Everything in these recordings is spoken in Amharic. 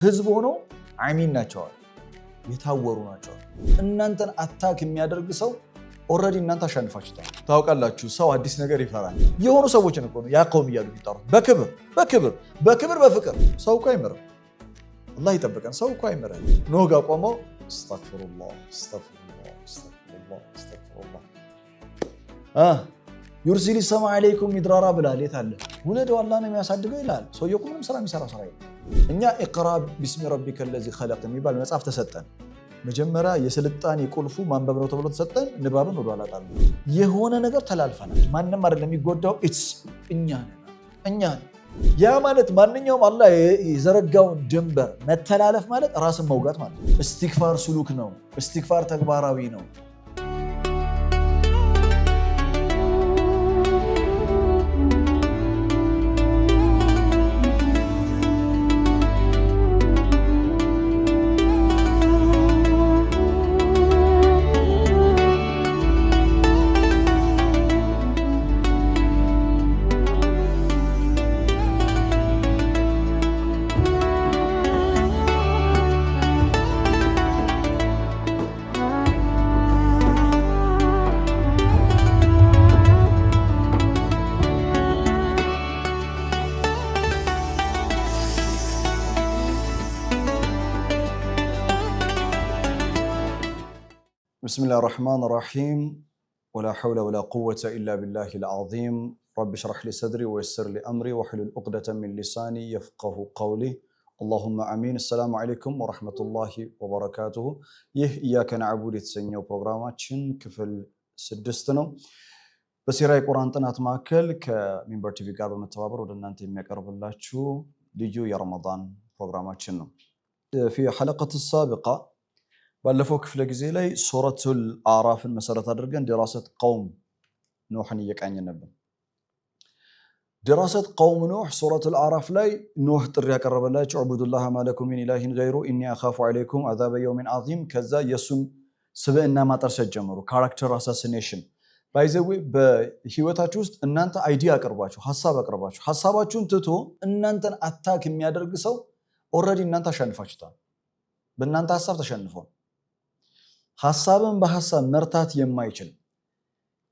ህዝብ ሆኖ አሚን ናቸው የታወሩ ናቸው። እናንተን አታክ የሚያደርግ ሰው ኦልሬዲ እናንተ አሸንፋችሁታል። ታውቃላችሁ ሰው አዲስ ነገር ይፈራል። የሆኑ ሰዎችን እኮ ነው ያቀውም እያሉ ይጣሩት በክብር በፍቅር ሰው እኮ አይመረም። አላህ ይጠብቀን። ሰው እኮ አይመረም። ኖህ ጋር ቆመው አስተግፊሩላህ ዩርሲሊ ሰማ አለይኩም ሚድራራ ብላል። የት አለ ውለደው አላህ ነው የሚያሳድገው ይላል። ሰውየው እኮ ምንም ስራ የሚሰራ ስራ የለም። እኛ ኢቅራ ቢስሚ ረቢከ ለዚ ኸለቅ የሚባል መጽሐፍ ተሰጠን። መጀመሪያ የስልጣኔ ቁልፉ ማንበብ ነው ተብሎ ተሰጠን። ንባብን ወደ ኋላ ጣልን። የሆነ ነገር ተላልፈናል። ማንም አይደለም የሚጎዳው እኛ ነን። ያ ማለት ማንኛውም አላህ የዘረጋውን ድንበር መተላለፍ ማለት ራስን መውጋት ማለት ነው። እስትግፋር ስሉክ ነው። እስትግፋር ተግባራዊ ነው። بسم الله الرحمن الرحيم ولا حول ولا قوة إلا بالله العظيم رب اشرح لي صدري ويسر لي أمري واحلل عقدة من لساني يفقه قولي اللهم آمين السلام عليكم ورحمة الله وبركاته ይህ إياك نعبد የተሰኘው ፕሮግራማችን ክፍል 6 ነው። በሲራ የቁርአን ጥናት ማዕከል ከሚንበር ቲቪ ጋር በመተባበር ወደ እናንተ የሚያቀርብላችሁ ልዩ የረመዳን ፕሮግራማችን ነው። في حلقة السابقة ባለፈው ክፍለ ጊዜ ላይ ሱረቱል አዕራፍን መሰረት አድርገን ድራሰት ቀውም ኖህን እየቃኘን ነበር። ድራሰት ቀውም ኖህ ሱረቱል አዕራፍ ላይ ኖህ ጥሪ ያቀረበላቸው ዕቡዱላህ ማለኩም ሚን ኢላሂን ገይሩ ኢኒ አኻፉ ዐለይኩም አዛበ የውሚን ዐዚም። ከዛ የሱን ስብዕና ማጠርሰት ጀመሩ። ካራክተር አሳሲኔሽን ባይዘዌ በህይወታችሁ ውስጥ እናንተ አይዲያ አቅርባችሁ ሐሳብ አቅርባችሁ ሐሳባችሁን ትቶ እናንተን አታክ የሚያደርግ ሰው ኦልሬዲ እናንተ አሸንፋችሁታል። በእናንተ ሐሳብ ተሸንፈው ሐሳብን በሐሳብ መርታት የማይችል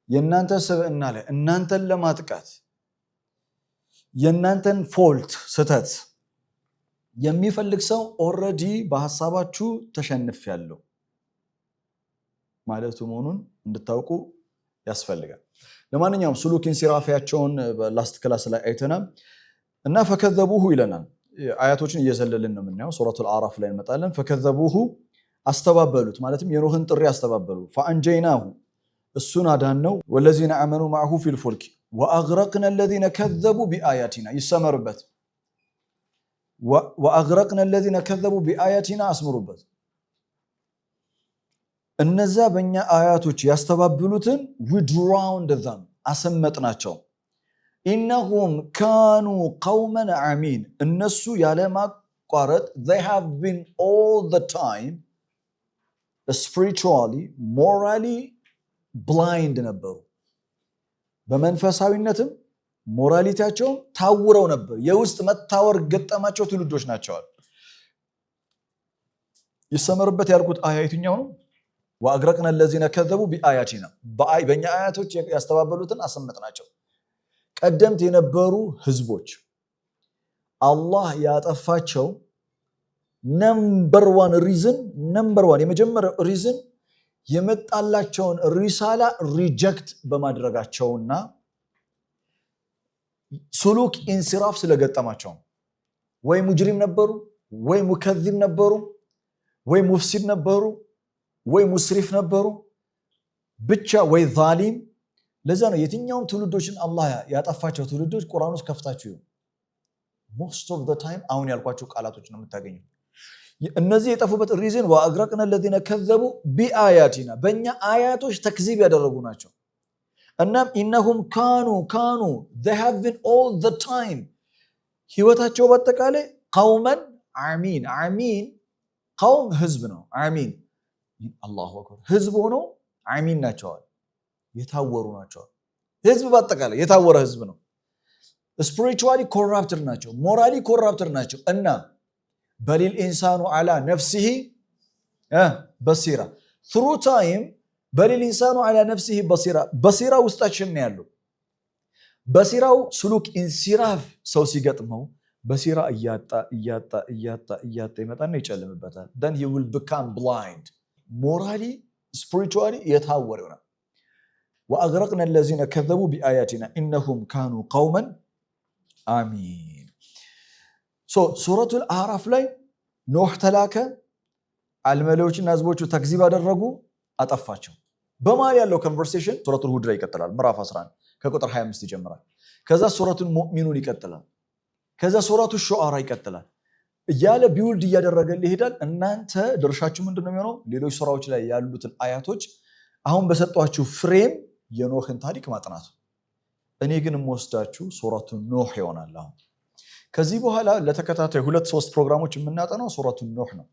የእናንተ ስብዕና ላይ እናንተን ለማጥቃት የእናንተን ፎልት ስተት የሚፈልግ ሰው ኦልሬዲ በሐሳባችሁ ተሸንፌያለሁ ማለቱ መሆኑን እንድታውቁ ያስፈልጋል። ለማንኛውም ሱሉክ ኢንሲራፊያቸውን በላስት ክላስ ላይ አይተናል እና ፈከዘቡሁ ይለናል። አያቶችን እየዘለልን ነው የምናየው። ሱረቱል አዕራፍ ላይ እንመጣለን። ፈከዘቡሁ አስተባበሉት ማለትም የኖህን ጥሪ አስተባበሉ። ፈአንጀይናሁ እሱን አዳነው። ወለዚነ አመኑ ማዕሁ ፊል ፉልክ ወአግረቅነ ለዚነ ከዘቡ ቢአያቲና ይሰመርበት። ወአግረቅነ ለዚነ ከዘቡ ቢአያቲና አስምሩበት። እነዛ በእኛ አያቶች ያስተባበሉትን we drowned them አሰመጥናቸው። ኢነሁም ካኑ ቀውመን አሚን እነሱ ያለማቋረጥ they have been all the time spiritually morally blind ነበሩ። በመንፈሳዊነትም ሞራሊቲያቸውም ታውረው ነበር። የውስጥ መታወር ገጠማቸው ትውልዶች ናቸዋል። ይሰመርበት ያልኩት አያ የትኛው ነው? ወአግረቅነ ለዚነ ከዘቡ ቢአያቲና በእኛ አያቶች ያስተባበሉትን አሰመጥናቸው። ቀደምት የነበሩ ህዝቦች አላህ ያጠፋቸው ነምበር ዋን የመጀመሪያው ሪዝን የመጣላቸውን ሪሳላ ሪጀክት በማድረጋቸውና ሱሉክ ኢንሲራፍ ስለገጠማቸው ወይ ሙጅሪም ነበሩ፣ ወይ ሙከዚብ ነበሩ፣ ወይ ሙፍሲድ ነበሩ፣ ወይ ሙስሪፍ ነበሩ፣ ብቻ ወይ ዛሊም። ለዛ ነው የትኛውም ትውልዶችን አላህ ያጠፋቸው ትውልዶች ቁርአን ውስጥ ከፍታችሁ most of the time አሁን ያልኳቸው ቃላቶች ነው የምታገኙት። እነዚህ የጠፉበት ሪዝን ወአግረቅነ ለዚነ ከዘቡ ቢአያቲና በእኛ አያቶች ተክዚብ ያደረጉ ናቸው። እናም ኢነሁም ካኑ they have been all the time ህይወታቸው በአጠቃላይ ቀውመን አሚን ቀውም ህዝብ ነው። አሚን አላሁ አክበር ህዝብ ሆኖ አሚን ናቸዋል፣ የታወሩ ናቸዋል። ህዝብ በአጠቃላይ የታወረ ህዝብ ነው። ስፒሪቹዋሊ ኮራፕትድ ናቸው፣ ሞራሊ ኮራፕትድ ናቸው እና በሊል ኢንሳኑ ዐላ ነፍሲሂ በሲራ through time በሊል ኢንሳኑ ዐላ ነፍሲሂ በሲራ ውስጣችን ነው ያለው። በሲራው ስሉክ ኢንሲራፍ ሰው ሲገጥመው በሲራ እያጣ ይመጣና ይጨልምበታል። then he will become blind morally spiritually የታወረ ይሆናል። وأغرقنا الذين كذبوا بآياتنا إنهم كانوا قوما آمين. سورة الأعراف ላይ ኖህ ተላከ፣ አልመሌዎችና ህዝቦቹ ተክዚብ አደረጉ፣ አጠፋቸው። በመሃል ያለው ኮንቨርሴሽን ሱረቱል ሁድ ላይ ይቀጥላል። ምዕራፍ 11 ከቁጥር 25 ይጀምራል። ከዛ ሱረቱል ሙእሚኑን ይቀጥላል። ከዛ ሱረቱ ሹዓራ ይቀጥላል እያለ ቢውልድ እያደረገ ይሄዳል። እናንተ ድርሻችሁ ምንድነው የሚሆነው? ሌሎች ሱራዎች ላይ ያሉትን አያቶች አሁን በሰጧችሁ ፍሬም የኖህን ታሪክ ማጥናት። እኔ ግን የምወስዳችሁ ሱረቱ ኖህ ይሆናል። አሁን ከዚህ በኋላ ለተከታታይ 2-3 ፕሮግራሞች የምናጠናው ሱረቱ ኖህ ነው።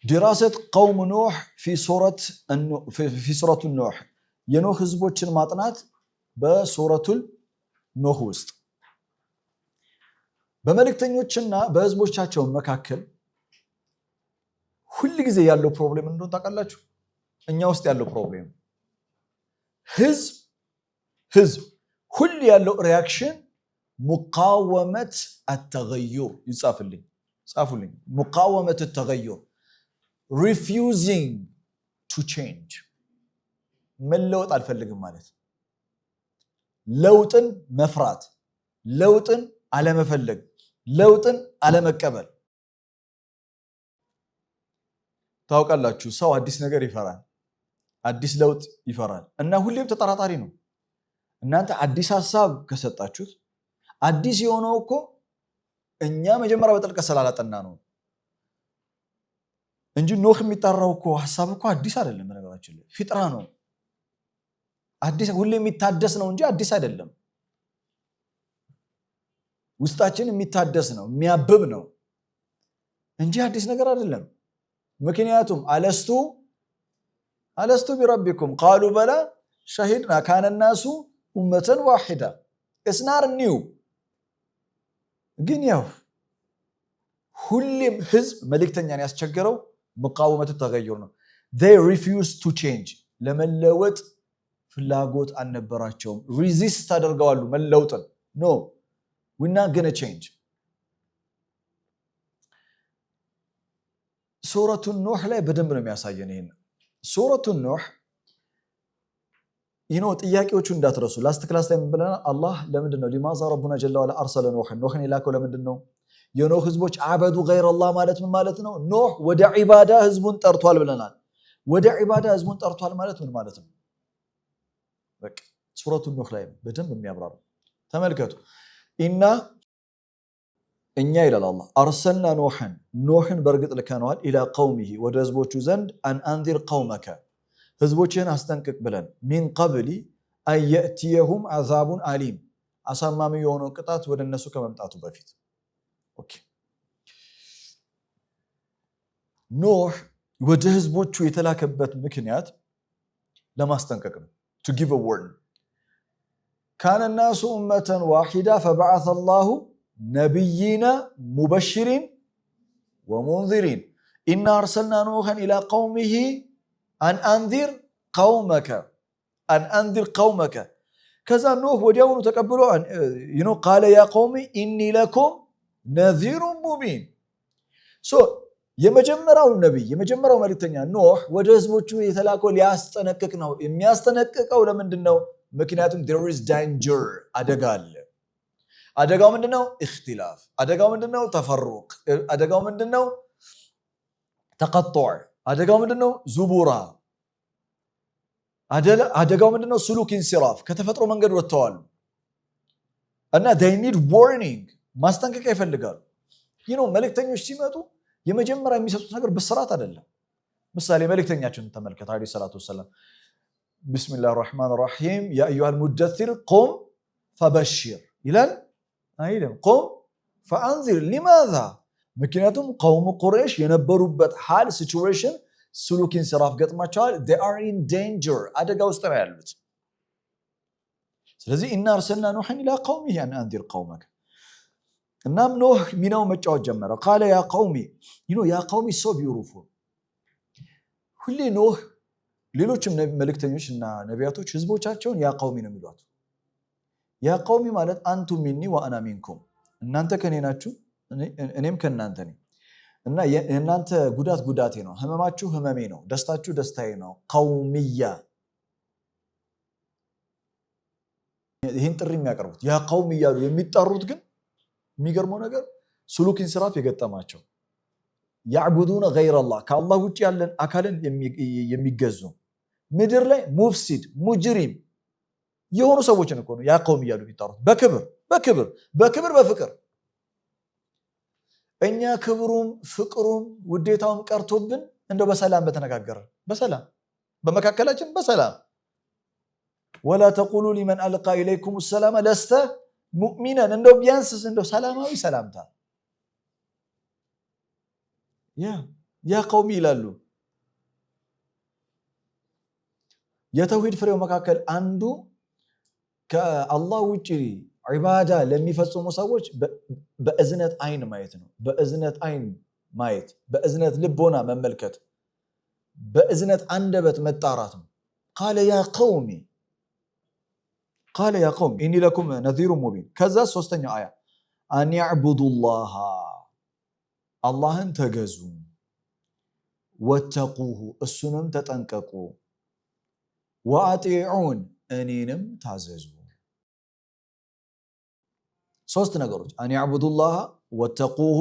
ድራሰት ቀውም ኖህ ፊ ሱረቱ ኖህ የኖህ ህዝቦችን ማጥናት በሱረቱል ኖህ ውስጥ በመልእክተኞችና በህዝቦቻቸው መካከል ሁሉ ጊዜ ያለው ፕሮብሌም እንደሆነ ታውቃላችሁ። እኛ ውስጥ ያለው ፕሮብሌም ህዝብ ሁሉ ያለው ሪያክሽን ሙቃወመት አተገዩር ጻፉልኝ። ሙቃወመት አተገዩር refusing to change መለወጥ አልፈልግም ማለት፣ ለውጥን መፍራት፣ ለውጥን አለመፈለግ፣ ለውጥን አለመቀበል። ታውቃላችሁ ሰው አዲስ ነገር ይፈራል፣ አዲስ ለውጥ ይፈራል እና ሁሌም ተጠራጣሪ ነው። እናንተ አዲስ ሐሳብ ከሰጣችሁት አዲስ የሆነው እኮ እኛ መጀመሪያ በጥልቀት ስላላጠና ነው እንጂ ኖህ የሚጣራው እኮ ሐሳብ እኮ አዲስ አይደለም። ነገራችን ላይ ፊጥራ ነው፣ አዲስ ሁሌ የሚታደስ ነው እንጂ አዲስ አይደለም። ውስጣችን የሚታደስ ነው፣ የሚያብብ ነው እንጂ አዲስ ነገር አይደለም። ምክንያቱም አለስቱ ቢረቢኩም ቃሉ በላ ሸሂድና ካነ ናሱ ኡመተን ዋሂዳ እስናር ኒው። ግን ያው ሁሌም ህዝብ መልእክተኛን ያስቸገረው ሙቃወመቱ ተገዩር ነው። they refuse to change ለመለወጥ ፍላጎት አልነበራቸውም። ሪዚስት አድርገዋል መለውጥን። no we're not going to change። ሱረቱ ኑህ ላይ በደንብ ነው የሚያሳየን ይሄን። ሱረቱ ኑህ ጥያቄዎቹ እንዳትረሱ። ላስት ክላስ ላይ ምን ብለናል? አላህ ለምንድን ነው ሊማዛ ረቡና ጀለ ወዐላ አርሰለ ኖህን የላከው ለምንድን ነው? የኖህ ህዝቦች አበዱ ገይረላህ ማለት ምን ማለት ነው? ኖህ ወደ ዒባዳ ህዝቡን ጠርቷል ብለናል። ወደ ዒባዳ ህዝቡን ጠርቷል ማለት ምን ማለት ነው? በቃ ሱረቱ ኑህ ላይ በደንብ የሚያብራራ ተመልከቱ። እኛ ይላል አላህ አርሰልና ኖህን በእርግጥ ልከነዋል ኢላ ቀውሚሂ ወደ ህዝቦቹ ዘንድ አን አንዚር ቀውመከ ህዝቦችን አስጠንቅቅ ብለን ሚን ቀብሊ አን የእትየሁም አዛቡን አሊም አሳማሚ የሆነው ቅጣት ወደ እነሱ ከመምጣቱ በፊት። ኖህ ወደ ህዝቦቹ የተላከበት ምክንያት ለማስጠንቀቅ ነው። to give a warning ካነ ናሱ ኡመተን ዋሂዳ ፈበዐሰ አላሁ ነቢይና ሙበሽሪን ወሙንዚሪን ኢና አርሰልና ኖህን ኢላ ቀውሚሂ አን አንዚር ቀውመከ። ከዛ ኖህ ወዲያውኑ ተቀብሎ ቃለ ያ ቀውሚ ኢኒ ለኩም ነዚሩን ሙቢን። የመጀመሪያው ነቢይ የመጀመሪያው መልእክተኛ ኖህ ወደ ህዝቦቹ የተላከው ሊያስጠነቅቅ ነው። የሚያስጠነቅቀው ለምንድን ነው? ምክንያቱም there is danger አደጋ አለ። አደጋው ምንድነው? እክትላፍ። አደጋው ምንድነው? ተፈሩቅ። አደጋው ምንድነው? ተቀጡዕ። አደጋው ምንድነው? ዙቡራ። አደጋው ምንድነው? ስሉክ ኢንሲራፍ፣ ከተፈጥሮ መንገድ ወጥተዋል እና they need warning ማስጠንቀቂያ ይፈልጋሉ። መልእክተኞች ሲመጡ የመጀመሪያ የሚሰጡት ነገር ብስራት አይደለም። ምሳሌ መልእክተኛችን ተመልከቱ አለይሂ ሰላቱ ወሰለም ቢስሚላሂር ረህማኒር ረሂም ያ አዩሃል ሙደሲር ቁም ፈበሽር ይላል አይደለም? ቁም ፈአንዚር ሊማዛ? ምክንያቱም ቀውሙ ቁረይሽ የነበሩበት ሐል ሲቹዌሽን ስሉክ ኢንሲራፍ ገጥማቸዋል። they are in danger አደጋ ውስጥ ነው ያሉት። ስለዚህ ኢና አርሰልና ኑሐን ኢላ ቀውሚሂ አን አንዚር ቀውመከ እናም ኖህ ሚናው መጫወት ጀመረ። ቃለ ያ ቀውሚ ያ ቀውሚ ሰው ቢሩፉ ሁሌ ኖህ ሌሎችም መልእክተኞች እና ነቢያቶች ህዝቦቻቸውን ያ ቀውሚ ነው የሚሏት። ያ ቀውሚ ማለት አንቱም ሚኒ ወአና ሚንኩም፣ እናንተ ከኔ ናችሁ እኔም ከእናንተ ነኝ እና የእናንተ ጉዳት ጉዳቴ ነው፣ ህመማችሁ ህመሜ ነው፣ ደስታችሁ ደስታዬ ነው። ቀውሚያ ይህን ጥሪ የሚያቀርቡት ያ ቀውም እያሉ የሚጠሩት ግን የሚገርመው ነገር ሱሉክ ኢንስራፍ የገጠማቸው ያዕቡዱነ ገይረላህ ከአላህ ውጭ ያለን አካልን የሚገዙ ምድር ላይ ሙፍሲድ ሙጅሪም የሆኑ ሰዎችን እኮ ነው ያ ቀውም እያሉ የሚጠሩት። በክብር በፍቅር እኛ ክብሩም ፍቅሩም ውዴታውም ቀርቶብን እንደው በሰላም በተነጋገረ በሰላም በመካከላችን በሰላም ወላ ተቁሉ ሊመን አልቃ ኢለይኩም ሰላም ለስተ ሙእሚናን እንደው ቢያንስስ እንደው ሰላማዊ ሰላምታ ያ ቀውሚ ይላሉ። የተውሂድ ፍሬው መካከል አንዱ ከአላህ ውጪ ዒባዳ ለሚፈጽሙ ሰዎች በእዝነት አይን ማየት ነው። በእዝነት አይን ማየት፣ በእዝነት ልቦና መመልከት፣ በእዝነት አንደበት መጣራት ነው። ቃለ ያ ቀውሚ ኢኒ ለኩም ነዚሩ ሙቢን። ከዛ ሶስተኛው አያ አን ያዕቡዱላህ አላህን ተገዙ፣ ወተቁሁ እሱንም ተጠንቀቁ፣ ወአጢዑን እኔንም ታዘዙ። ሶስት ነገሮች አን ያዕቡዱላህ ወተቁሁ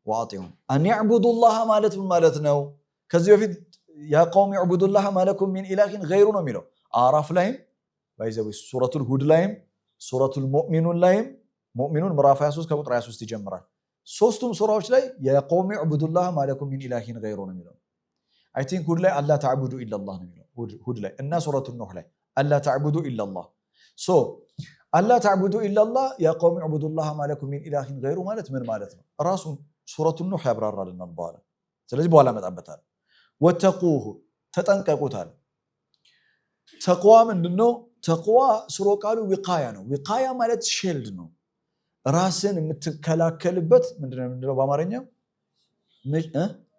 ወአጢዑን። አን ያዕቡዱላህ ማለት ምን ማለት ነው? ከዚህ በፊት ያ ቀውም ያዕቡዱላህ ማለኩም ሚን ኢላሂን ገይሩ ነው የሚለው አዕራፍ ላይም ሱረቱል ሁድ ላይም ሱረቱል ሙእሚኑን ላይም ሙእሚኑን ምዕራፍ 23 ከቁጥር 23 ይጀምራል። ሶስቱም ሱራዎች ላይ የቀውም ዕቡዱላህ ማለኩም ሚን ኢላሂን ገይሩ ነው የሚለው። አይ ቲንክ ሁድ ላይ አላ ተዕቡዱ ኢላላህ ነው የሚለው ሁድ ላይ እና ሱረቱል ኑህ ላይ አላ ተዕቡዱ ኢላላህ። ሶ አላ ተዕቡዱ ኢላላህ ያ ቀውም ዕቡዱላህ ማለኩም ሚን ኢላሂን ገይሩ ማለት ምን ማለት ነው? ራሱን ሱረቱል ኑህ ያብራራልናል በኋላ። ስለዚህ በኋላ መጣበታል። ወተቁሁ ተጠንቀቁታል። ተቅዋ ምንድነው? ተቅዋ ስሮ ቃሉ ዊቃያ ነው። ዊቃያ ማለት ሼልድ ነው፣ ራስን የምትከላከልበት ምንድነው በአማርኛ?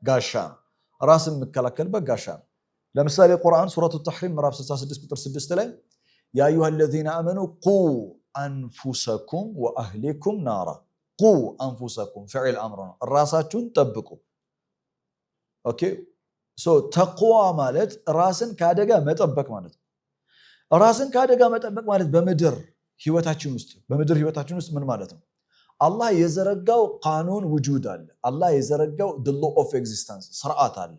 ጋሻ ነው። ራስን የምትከላከልበት ጋሻ ነው። ለምሳሌ ቁርአን ሱረቱ ተሕሪም ምዕራፍ 66 ቁጥር 6 ላይ ያ አዩሃ ለዚነ አመኑ ቁ አንፉሰኩም ወአህሊኩም ናራ። ቁ አንፉሰኩም ፊዕል አምር ነው፣ ራሳችሁን ጠብቁ። ኦኬ ሶ ተቅዋ ማለት ራስን ከአደጋ መጠበቅ ማለት ነው። ራስን ከአደጋ መጠበቅ ማለት በምድር ህይወታችን ውስጥ ምን ማለት ነው? አላህ የዘረጋው ቃኑን ውጁድ አለ። አላህ የዘረጋው the law of existence ስርዓት አለ።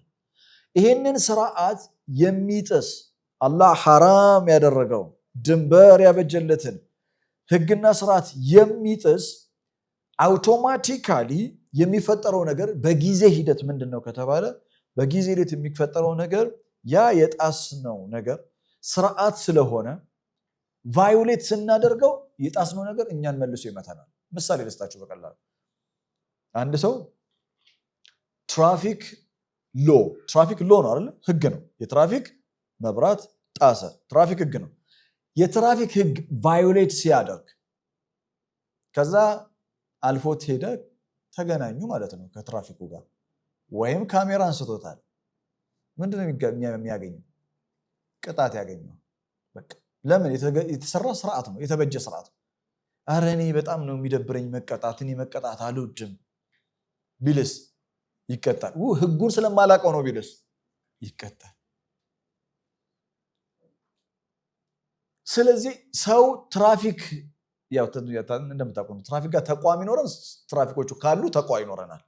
ይሄንን ስርዓት የሚጥስ አላህ ሐራም ያደረገው ድንበር ያበጀለትን ህግና ስርዓት የሚጥስ አውቶማቲካሊ የሚፈጠረው ነገር በጊዜ ሂደት ምንድነው ከተባለ በጊዜ ሂደት የሚፈጠረው ነገር ያ የጣስነው ነገር ስርዓት ስለሆነ ቫዮሌት ስናደርገው የጣስነው ነገር እኛን መልሶ ይመታናል። ምሳሌ ልስጣችሁ በቀላሉ። አንድ ሰው ትራፊክ ሎ ነው አይደል? ህግ ነው። የትራፊክ መብራት ጣሰ፣ ትራፊክ ህግ ነው። የትራፊክ ህግ ቫዮሌት ሲያደርግ ከዛ አልፎት ሄደ፣ ተገናኙ ማለት ነው ከትራፊኩ ጋር፣ ወይም ካሜራ አንስቶታል። ምንድነው የሚያገኘው? ቅጣት ያገኘው። በቃ ለምን? የተሰራ ስርዓት ነው፣ የተበጀ ስርዓት ነው። አረ እኔ በጣም ነው የሚደብረኝ መቀጣት፣ እኔ መቀጣት አልወድም ቢልስ ይቀጣል። ህጉን ስለማላውቀው ነው ቢልስ ይቀጣል። ስለዚህ ሰው ትራፊክ ያው እንደምታውቁት ትራፊክ ጋር ተቋም ይኖረን፣ ትራፊኮቹ ካሉ ተቋም ይኖረናል።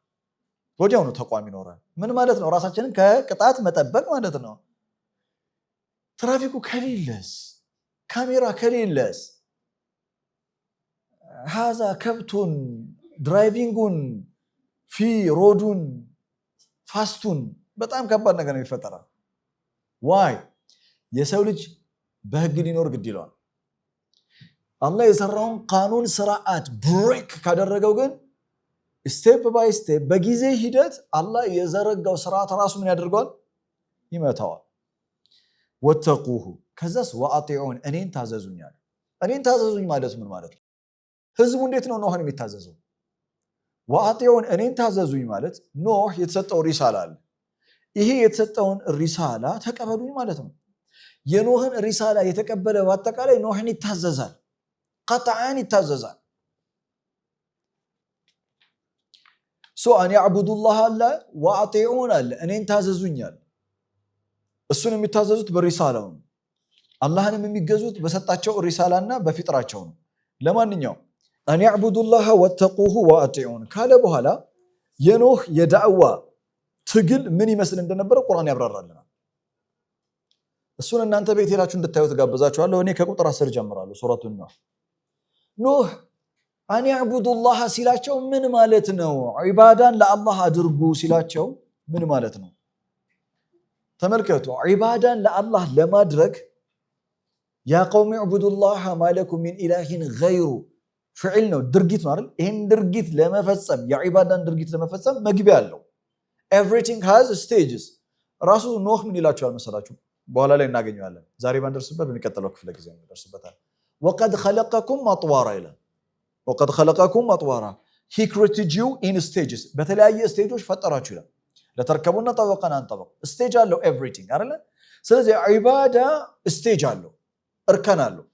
ወዲያው ነው ተቋም ይኖረን። ምን ማለት ነው? ራሳችንን ከቅጣት መጠበቅ ማለት ነው። ትራፊኩ ከሌለስ፣ ካሜራ ከሌለስ፣ ሀዛ ከብቱን ድራይቪንጉን ፊ ሮዱን ፋስቱን በጣም ከባድ ነገር ነው ይፈጠራል። ዋይ የሰው ልጅ በህግ ሊኖር ግድ ይለዋል። አላህ የሰራውን ቃኑን ስርዓት ብሬክ ካደረገው ግን ስቴፕ ባይ ስቴፕ በጊዜ ሂደት አላህ የዘረጋው ስርዓት ራሱ ምን ያደርገዋል? ይመታዋል። ወተቁሁ ከዛስ ወአጢዑን እኔን ታዘዙኛል። እኔን ታዘዙኝ ማለት ምን ማለት ነው? ህዝቡ እንዴት ነው ኖህን የሚታዘዘው? ወአጢዑን እኔን ታዘዙኝ ማለት ኖህ የተሰጠው ሪሳላ አለ። ይሄ የተሰጠውን ሪሳላ ተቀበሉኝ ማለት ነው። የኖህን ሪሳላ የተቀበለ በአጠቃላይ ኖህን ይታዘዛል፣ ቀጥዓን ይታዘዛል። አን ያዕቡዱላህ አለ፣ ወአጢዑን አለ፣ እኔን ታዘዙኛል። እሱን የሚታዘዙት በሪሳላው ነው። አላህንም የሚገዙት በሰጣቸው ሪሳላና በፊጥራቸው ነው። ለማንኛውም አን ያዕቡዱላህ ወተቁሁ ወአጢዑን ካለ በኋላ የኖህ የዳዕዋ ትግል ምን ይመስል እንደነበረ ቁርአን ያብራራልናል። እሱን እናንተ ቤት ሄዳችሁ እንድታዩት ጋብዛችኋለሁ። እኔ ከቁጥር 10 ጀምራለሁ። ሱረቱ ኑህ አን ያዕቡዱላህ ሲላቸው ምን ማለት ነው? ዒባዳን ለአላህ አድርጉ ሲላቸው ምን ማለት ነው? ተመልከቱ። ዒባዳን ለአላህ ለማድረግ ያ ቀውሚ ዕቡዱላህ ማለኩም ሚን ኢላሂን ገይሩ ፍዕል ነው፣ ድርጊት ነው አይደል? ይህን ድርጊት ለመፈጸም የዒባዳን ድርጊት ለመፈጸም መግቢያ አለው። ኤቭሪቲንግ ሃዝ ስቴጅስ። ራሱ ኖህ ምን ይላቸዋል መሰላችሁ? በኋላ ላይ እናገኘዋለን። ዛሬ ባንደርስበት በሚቀጥለው ክፍለ ጊዜ እንደርስበታል። ወቀድ ኸለቀኩም አጥዋራ ይላል። ወቀድ ኸለቀኩም አጥዋራ ሂ ክሪኤትድ ዩ ኢን ስቴጅስ፣ በተለያየ ስቴጆች ፈጠራችሁ ይላል። ለተርከቡና ጠበቀን አን ጠበቅ ስቴጅ አለው ኤቭሪቲንግ አይደለ? ስለዚህ ዒባዳ ስቴጅ አለው፣ እርከን አለው።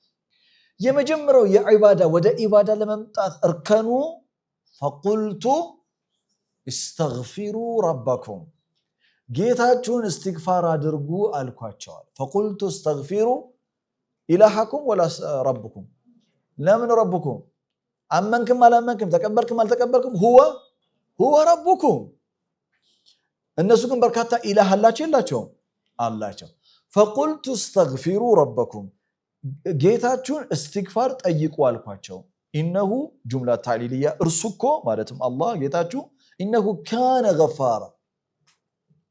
የመጀመሪያው የዒባዳ ወደ ኢባዳ ለመምጣት እርከኑ ፈቁልቱ እስተግፊሩ ረበኩም፣ ጌታችሁን እስትግፋር አድርጉ አልኳቸዋል። ፈቁልቱ እስተግፊሩ ኢላሃኩም ወላ ረብኩም። ለምን ረብኩም? አመንክም አላመንክም፣ ተቀበልክም አልተቀበልክም፣ ሁወ ረብኩም። እነሱ ግን በርካታ ኢላህ አላቸው የላቸውም? አላቸው። ፈቁልቱ እስተግፊሩ ረበኩም፣ ጌታችሁን እስትግፋር ጠይቁ አልኳቸው። ኢነሁ ጁምላ ታዕሊልያ፣ እርሱ እኮ ማለትም አላህ ጌታችሁ ኢነሁ ካነ ገፋራ፣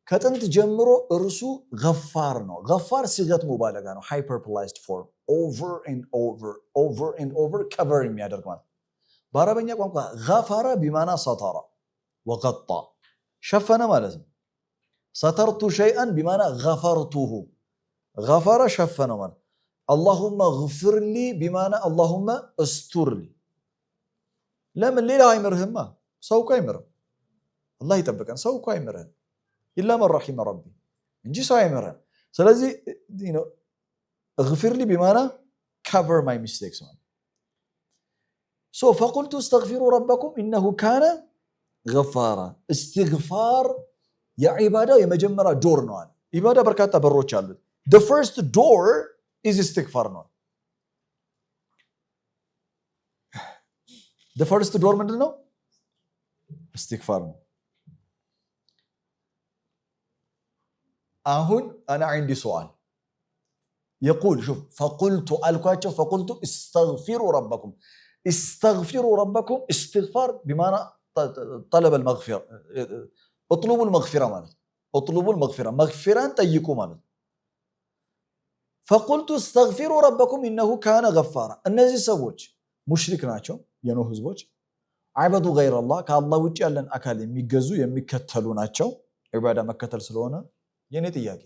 ከጥንት ጀምሮ እርሱ ገፋር ነው። ገፋር ሲገት ሙባለጋ ነው፣ ሃይፐርፕላይዝድ ፎርም፣ ኦቨር ኤንድ ኦቨር ከቨር የሚያደርግ ማለት። በአረበኛ ቋንቋ ገፋራ ቢማና ሰተራ ወቀጣ፣ ሸፈነ ማለት ነው። ሰተርቱ ሸይአን ቢማና ገፈርቱሁ፣ ገፈረ ሸፈነ ማለት። አላሁመ ግፍርሊ ቢማና አላሁመ እስቱርሊ። ለምን ሌላው አይምርህማ? ሰው እኮ አይምርም። አላህ ይጠብቀን። ሰው እኮ አይምርህም ኢላ መን ረሒመ ረቢ እንጂ ሰው አይምርህም። ስለዚህ ግፍርሊ ቢማና ካቨር ማይ ሚስቴክስ ማለት። ፈቁልቱ እስተግፊሩ ረበኩም ኢነሁ ካነ ገፋራ። እስትግፋር የዒባዳው የመጀመሪያ ዶር ነው አለ። ኢባዳ በርካታ በሮች አሉት። the first door is እስትግፋር ነው። the first door ምንድን ነው? እስትግፋር ነው። አሁን አና عندي سؤال يقول شوف فقلت አልኳቸው فقلت استغفروا ربكم استغفروا ربكم استغفار بمعنى طلب المغفرة اطلبوا المغفرة ማለት اطلبوا المغفرة مغفران ጠይቁ ማለት። فقلت استغفروا ربكم إنه كان غفارا። እነዚህ ሰዎች ሙሽሪክ ናቸው፣ የኖህ ህዝቦች። عبዱ غير الله ከአላህ ውጭ ያለን አካል የሚገዙ የሚከተሉ ናቸው። ዒባዳ መከተል ስለሆነ የኔ ጥያቄ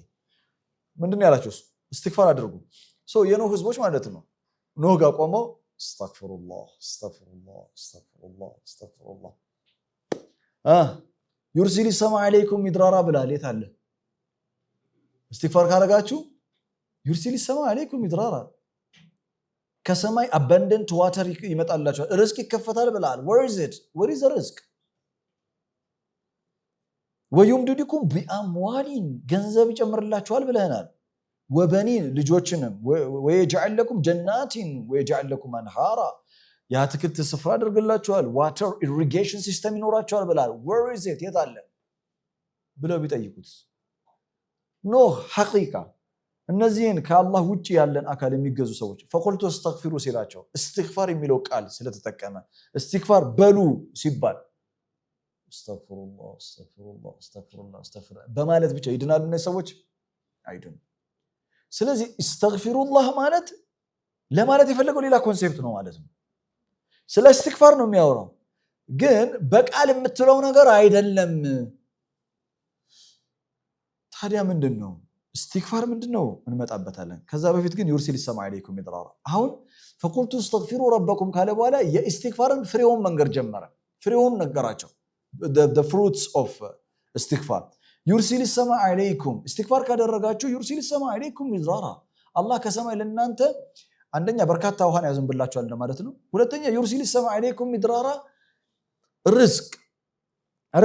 ምንድነው ያላችሁ? እስትግፋር አድርጉ። የኖህ ህዝቦች ማለት ነው። ኖህ ጋር ቆመው አስተግፊሩላህ አስተግፊሩላህ አስተግፊሩላህ አስተግፊሩላህ ዩርሲሊ ሰማ አለይኩም ሚድራራ ብላል። የት አለ? እስትግፋር ካረጋችሁ ዩርሲሊ ሰማ አለይኩም ሚድራራ፣ ከሰማይ አባንደንት ዋተር ይመጣላችኋል፣ ርዝቅ ይከፈታል ብላል። where is it? where is the rizq? ወዩምድድኩም ቢአምዋሊን፣ ገንዘብ ይጨምርላችኋል ብለናል። ወበኒን፣ ልጆችንም። ወየጅዐል ለኩም ጀናቲን ወየጅዐል ለኩም አንሃራ፣ የአትክልት ስፍራ አድርግላችኋል፣ ዋተር ኢሪጌሽን ሲስተም ይኖራችኋል ብላል። where is it? የት አለ ብለው ቢጠይቁት ኖህ ሐቂቃ እነዚህን ከአላህ ውጭ ያለን አካል የሚገዙ ሰዎች ፈቁልቱ እስተግፊሩ ሲላቸው እስትግፋር የሚለው ቃል ስለተጠቀመ እስትግፋር በሉ ሲባል እስተግፊሩላህ እስተግፊሩላህ እስተግፊሩላህ እስተግፊሩላህ በማለት ብቻ ይድናሉ እነዚህ ሰዎች? አይድኑ። ስለዚህ እስተግፊሩላህ ማለት ለማለት የፈለገው ሌላ ኮንሴፕት ነው ማለት ነው። ስለ እስትግፋር ነው የሚያወራው፣ ግን በቃል የምትለው ነገር አይደለም። ታዲያ ምንድን ነው? استغفار ምንድነው እንመጣበታለን ከዛ በፊት ግን يرسل السماء عليكم مدرارا አሁን فقلت استغفروا ربكم ካለ በኋላ የኢስቲግፋርን ፍሬውን መንገር ጀመረ ፍሬውን ነገራቸው the fruits of استغفار يرسل السماء عليكم استغفار ካደረጋችሁ يرسل السماء عليكم مدرارا አላህ ከሰማይ ለእናንተ አንደኛ በርካታ ውሃን ያዘንብላችኋል ማለት ነው ሁለተኛ يرسل السماء عليكم مدرارا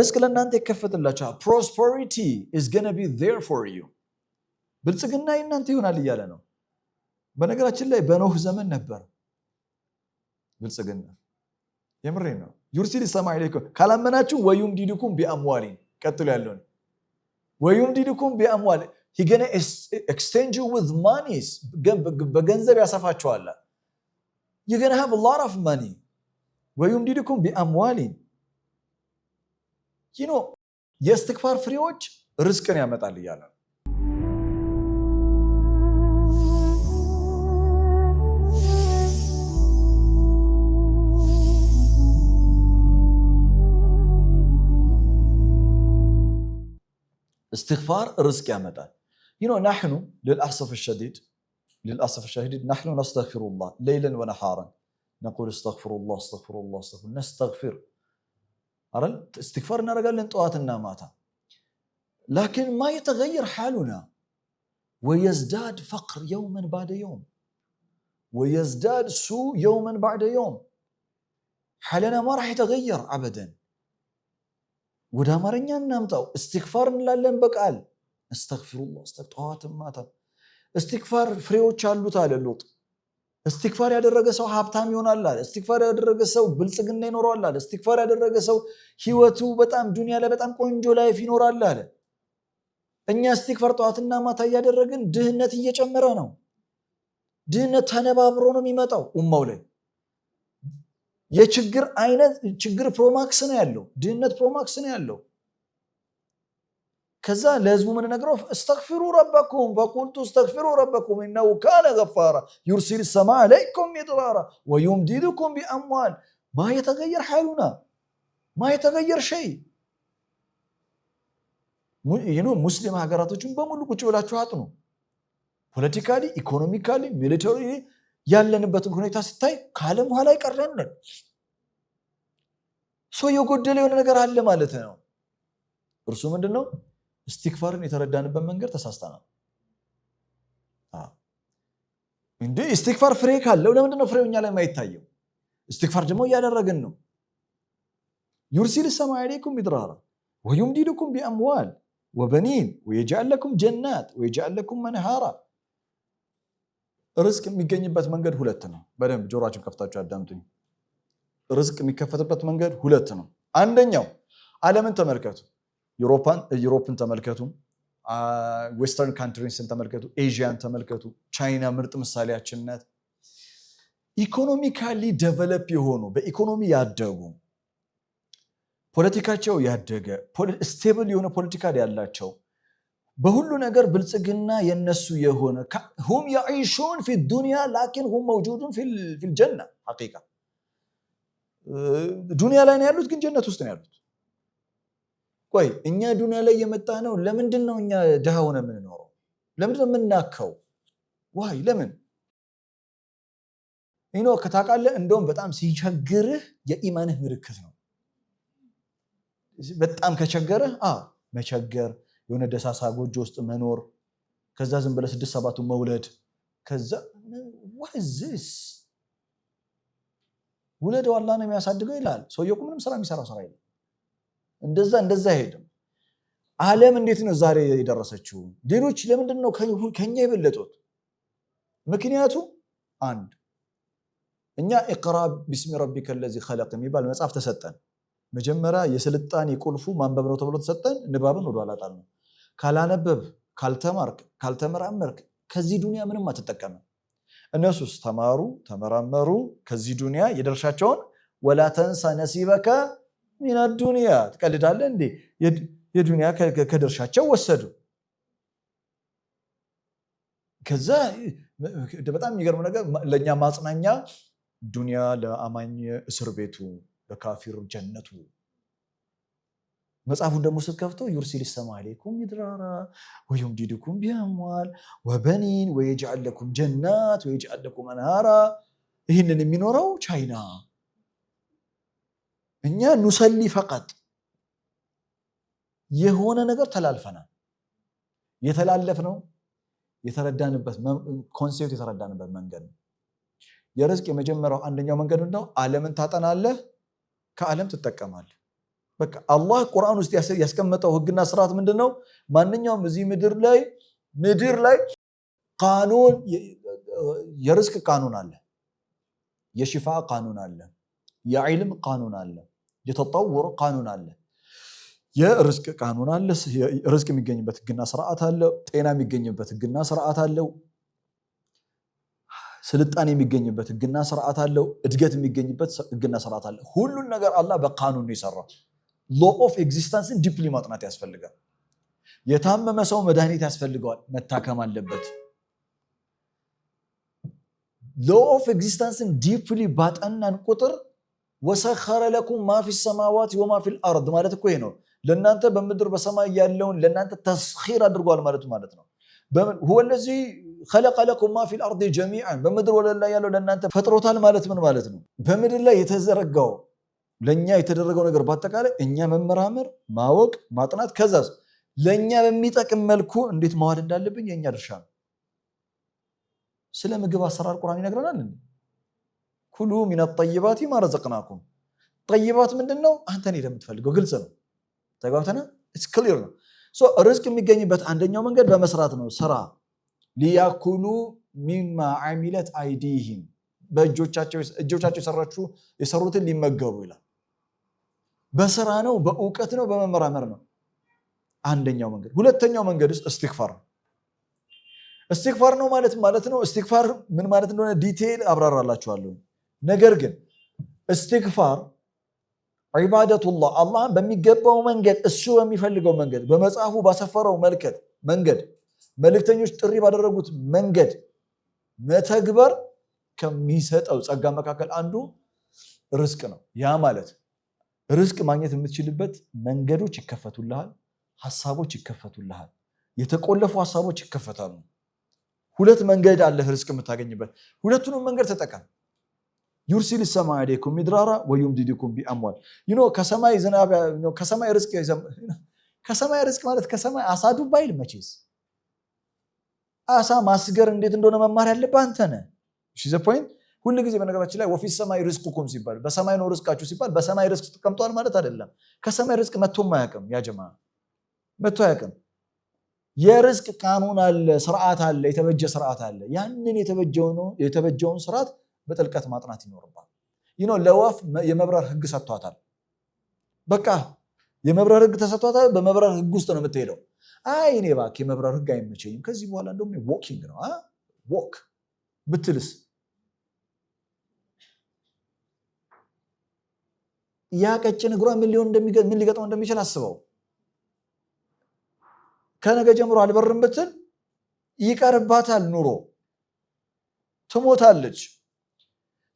ርዝቅ ለእናንተ ይከፈትላችኋል prosperity is going to be there for you ብልጽግና እናንተ ይሆናል እያለ ነው በነገራችን ላይ በኖህ ዘመን ነበር ብልጽግና የምሬ ነው يرسل السماء عليكم ካላመናችሁ ويمددكم بأموال ቀጥሎ ያለው ويمددكم بأموال he gonna extend you with money በገንዘብ ያሰፋችኋል you're going to have a lot of money ويمددكم بأموال you know የእስትግፋር ፍሬዎች ርዝቅን ያመጣል እያለ ነው استغفار رزق يمدال you know نحن للأسف الشديد نحن نستغفر الله ليلا ونهارا نقول استغفر الله استغفر الله استغفر نستغفر أرى استغفار نرجع طواتنا ماتا لكن ما يتغير حالنا ويزداد فقر يوما بعد يوم ويزداد سوء يوما بعد يوم حالنا ما راح يتغير أبدا ወደ አማርኛ እናምጣው استغفار እንላለን በቃል استغفرullah استغفرت ማታ استغفار ፍሬዎች አሉት አለ ሎጥ استغفار ያደረገ ሰው ሀብታም ይሆናል አለ استغفار ያደረገ ሰው ብልጽግና ይኖራል አለ استغفار ያደረገ ሰው ህይወቱ በጣም ዱንያ ላይ በጣም ቆንጆ ላይፍ ይኖራል አለ እኛ استغفار ጧትና ማታ ያደረግን ድህነት እየጨመረ ነው ድህነት ተነባብሮ ነው የሚመጣው ኡማው ላይ የችግር አይነት ችግር ፕሮማክስ ነው ያለው ድህነት ፕሮማክስ ነው ያለው ከዛ ለህዝቡ ምን ነገረው استغفروا ربكم فقلت استغفروا ربكم انه كان غفارا يرسل السماء عليكم مدرارا ويمددكم باموال ما يتغير حالنا ما يتغير شيء ሙስሊም ሀገራቶችን በሙሉ ቁጭ ብላችሁ አጥኑ ፖለቲካሊ ኢኮኖሚካሊ ሚሊታሪ ያለንበትን ሁኔታ ስታይ ካለም ኋላ ይቀርነን ሰው የጎደለ የሆነ ነገር አለ ማለት ነው እርሱ ምንድነው استغفارን የተረዳንበት መንገድ ተሳስተናል እንዴ استغفار ፍሬ ካለው ለምንድነው ፍሬውኛ ላይ ማይታየው استغفار ደግሞ ያደረግን ነው يرسل السماء عليكم مدرارا ويمددكم بأموال وبنين ويجعل لكم جنات ويجعل لكم أنهارا ርዝቅ የሚገኝበት መንገድ ሁለት ነው በደንብ ጆሮአችሁን ከፍታችሁ አዳምጡኝ ርዝቅ የሚከፈትበት መንገድ ሁለት ነው አንደኛው ዓለምን ተመልከቱ ዩሮፕን ተመልከቱ ዌስተርን ካንትሪስን ተመልከቱ ኤዥያን ተመልከቱ ቻይና ምርጥ ምሳሌያችን ናት ኢኮኖሚካሊ ዴቨሎፕ የሆኑ በኢኮኖሚ ያደጉ ፖለቲካቸው ያደገ ስቴብል የሆነ ፖለቲካ ያላቸው በሁሉ ነገር ብልጽግና የነሱ የሆነ هم يعيشون في الدنيا لكن هم موجودون في الجنة حقيقة ዱንያ ላይ ነው ያሉት ግን ጀነት ውስጥ ነው ያሉት ቆይ እኛ ዱንያ ላይ የመጣ ነው ለምንድነው እኛ ደሃ ሆነ የምንኖረው ለምንድነው የምናከው ዋይ ለምን ከታቃለ እንደውም በጣም ሲቸግርህ የኢማንህ ምልክት ነው በጣም ከቸገረህ መቸገር የሆነ ደሳሳ ጎጆ ውስጥ መኖር ከዛ ዝም ብለ 6-7 መውለድ ከዛ what is this ወለደው አላህ ነው የሚያሳድገው ይላል ሰውየው ምንም ስራ የሚሰራው ስራ የለም እንደዛ ሄደም ዓለም እንዴት ነው ዛሬ የደረሰችው ሌሎች ለምንድን ነው ከኛ የበለጡት ምክንያቱ አንድ እኛ اقرا باسم ربك الذي خلق የሚባል መጽሐፍ ተሰጠን መጀመሪያ የስልጣኔ ቁልፉ ማንበብ ነው ተብሎ ተሰጠን ንባብን ወደ አላጣል ነው ካላነበብ ካልተማርክ ካልተመራመርክ ከዚህ ዱንያ ምንም አትጠቀምም እነሱስ ተማሩ ተመራመሩ ከዚህ ዱንያ የደርሻቸውን ولا تنسى نصيبك من الدنيا ትቀልዳለህ እንዴ የዱንያ ከደርሻቸው ወሰዱ ከዛ በጣም የሚገርም ነገር ለኛ ማጽናኛ ዱንያ ለአማኝ እስር ቤቱ ለካፊር ጀነቱ መጽሐፉን ደግሞ ስትከፍተው ዩርሲል ሰማ አለይኩም ሚድራራ ወዩምዲድኩም ቢአምዋል ወበኒን ወየጅዐል ለኩም ጀናት ወየጅዐል ለኩም አንሃራ። ይህንን የሚኖረው ቻይና። እኛ ኑሰሊ ፈቀጥ የሆነ ነገር ተላልፈናል። የተላለፍነው የተረዳንበት ኮንሴፕት የተረዳንበት መንገድ ነው። የርዝቅ የመጀመሪያው አንደኛው መንገድ ነው ዓለምን ታጠናለህ፣ ከዓለም ትጠቀማለህ። በቃ አላህ ቁርአን ውስጥ ያስቀመጠው ህግና ስርዓት ምንድነው? ማንኛውም እዚህ ምድር ላይ ቃኑን የርዝቅ ቃኑን አለ፣ የሽፋ ቃኑን አለ፣ የዒልም ቃኑን አለ፣ የተጠውር ቃኑን አለ፣ የርዝቅ ቃኑን አለ። ርዝቅ የሚገኝበት ህግና ስርዓት አለ። ጤና የሚገኝበት ህግና ስርዓት አለው። ስልጣን የሚገኝበት ህግና ስርዓት አለው። እድገት የሚገኝበት ህግና ስርዓት አለ። ሁሉን ነገር አላህ በቃኑን ነው የሰራው። ሎ ኦፍ ኤግዚስተንስን ዲፕሊ ማጥናት ያስፈልጋል። የታመመ ሰው መድኃኒት ያስፈልገዋል፣ መታከም አለበት። ሎ ኦፍ ኤግዚስተንስን ዲፕሊ ባጠናን ቁጥር ወሰኸረ ለኩም ማ ፊ ሰማዋት ወማ ፊል አርድ ማለት እኮ ይሄ ነው። ለእናንተ በምድር በሰማይ ያለውን ለእናንተ ተስኺር አድርጓል ማለት ነው። ሁወ ለዚ ኸለቀ ለኩም ማ ፊል አርድ ጀሚዐን በምድር ወለል ላይ ያለው ለእናንተ ፈጥሮታል ማለት ምን ማለት ነው? በምድር ላይ የተዘረጋው ለኛ የተደረገው ነገር በአጠቃላይ እኛ መመራመር፣ ማወቅ፣ ማጥናት ከዛስ ለኛ በሚጠቅም መልኩ እንዴት መዋል እንዳለብን የኛ ድርሻ ነው። ስለ ምግብ አሰራር ቁርአን ይነግረናል እንዴ? ኩሉ ሚነ ጠይባቲ ማ ረዘቅናኩም። ጠይባት ምንድነው? አንተ ነው የምትፈልገው፣ ግልጽ ነው። ተጋብተና ኢትስ ክሊር ነው። ሶ ርዝቅ የሚገኝበት አንደኛው መንገድ በመስራት ነው። ስራ ሊያኩሉ ሚማ አሚለት አይዲሂም በእጆቻቸው የሰሩትን ሊመገቡ ይላል። በስራ ነው፣ በእውቀት ነው፣ በመመራመር ነው አንደኛው መንገድ። ሁለተኛው መንገድ እስትግፋር ነው። እስትግፋር ነው ማለት ነው። እስትግፋር ምን ማለት እንደሆነ ዲቴይል አብራራላችኋለሁ። ነገር ግን እስትግፋር ዒባደቱላህ አላህን በሚገባው መንገድ እሱ በሚፈልገው መንገድ በመጽሐፉ ባሰፈረው መንገድ መልእክተኞች ጥሪ ባደረጉት መንገድ መተግበር ከሚሰጠው ጸጋ መካከል አንዱ ርዝቅ ነው። ያ ማለት ርዝቅ ማግኘት የምትችልበት መንገዶች ይከፈቱልሃል፣ ሐሳቦች ይከፈቱልሃል፣ የተቆለፉ ሐሳቦች ይከፈታሉ። ሁለት መንገድ አለ ርዝቅ የምታገኝበት። ሁለቱንም መንገድ ተጠቀም። ዩርሲል ሰማ አለይኩም ሚድራራ ወዩምዲድኩም ቢአምዋል። ከሰማይ ዝናብ ከሰማይ ርዝቅ ማለት ከሰማይ አሳ ዱብ አይል መቼስ። አሳ ማስገር እንዴት እንደሆነ መማር ያለብህ አንተ ነህ። እሺ ፖይንት ሁሉ ጊዜ በነገራችን ላይ ወፊ ሰማይ ርዝቁኩም ሲባል በሰማይ ነው ርዝቃችሁ ሲባል በሰማይ ርዝቅ ተቀምጧል ማለት አይደለም። ከሰማይ ርዝቅ መጥቶም አያውቅም። ያ ጀማ መጥቶ አያውቅም። የርዝቅ ቃኑን አለ፣ ስርዓት አለ፣ የተበጀ ስርዓት አለ። ያንን የተበጀውን ስርዓት በጥልቀት ማጥናት ይኖርባል። ለወፍ የመብረር ህግ ሰጥቷታል። በቃ የመብረር ህግ ተሰጥቷታል። በመብረር ህግ ውስጥ ነው የምትሄደው። አይ እኔ እባክህ የመብረር ህግ አይመቸኝም፣ ከዚህ በኋላ እንደውም ዎኪንግ ነው ዎክ ብትልስ ያ ቀጭን እግሯ ምን ሊገጥመው እንደሚችል አስበው። ከነገ ጀምሮ አልበርም ብትል ይቀርባታል፣ ኑሮ ትሞታለች።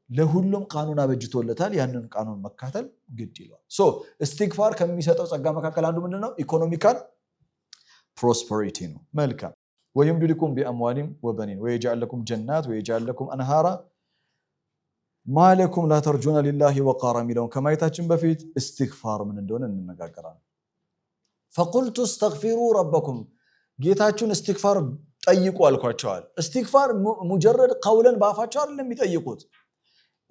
ለሁሉም ቃኑን አበጅቶለታል። ያንን ቃኑን መካተል ግድ ይሏል። እስትግፋር ከሚሰጠው ጸጋ መካከል አንዱ ምንድነው? ኢኮኖሚካል ፕሮስፐሪቲ ነው። መልካም ወዩምዲድኩም ቢአምዋሊን ወበኒን ወየጅዐል ለኩም ጀናት ወየጅዐል ለኩም አንሃራ ማለኩም ላ ተርጁነ ሊላሂ ወቃራ የሚለውን ከማየታችን በፊት እስትግፋር ምን እንደሆነ እንነጋገራለን። ፈቁልቱ እስተግፊሩ ረበኩም ጌታችሁን እስትግፋር ጠይቁ አልኳቸዋል። እስትግፋር ሙጀረድ ቀውለን በአፋቸው አይደለም የሚጠይቁት።